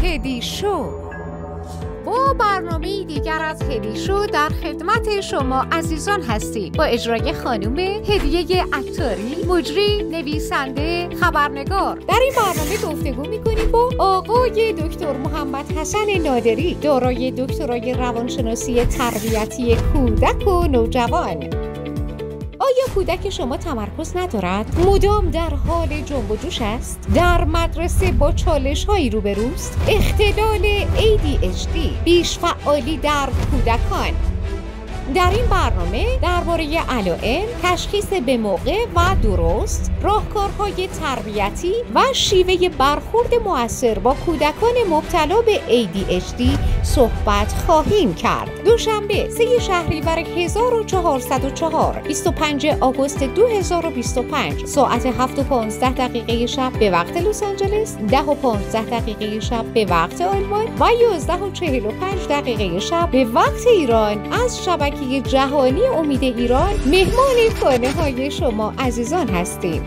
هدی شو. با برنامه دیگر از هدی شو در خدمت شما عزیزان هستیم با اجرای خانم هدیه عطاری، مجری، نویسنده، خبرنگار. در این برنامه گفتگو می‌کنیم با آقای دکتر محمد حسن نادری، دارای دکترای روانشناسی تربیتی کودک و نوجوان. آیا کودک شما تمرکز ندارد؟ مدام در حال جنب و جوش است؟ در مدرسه با چالش‌هایی روبروست؟ اختلال ADHD، بیش فعالی در کودکان. در این برنامه درباره علائم، تشخیص به موقع و درست، راهکارهای تربیتی و شیوه برخورد مؤثر با کودکان مبتلا به ADHD صحبت خواهیم کرد. دوشنبه 3 شهریور 1404 25 آگوست 2025 ساعت 7:15 شب به وقت لس آنجلس، 10:15 شب به وقت آلمان و 11:45 شب به وقت ایران از شبکه جهانی امید ایران مهمان خانه های شما عزیزان هستیم.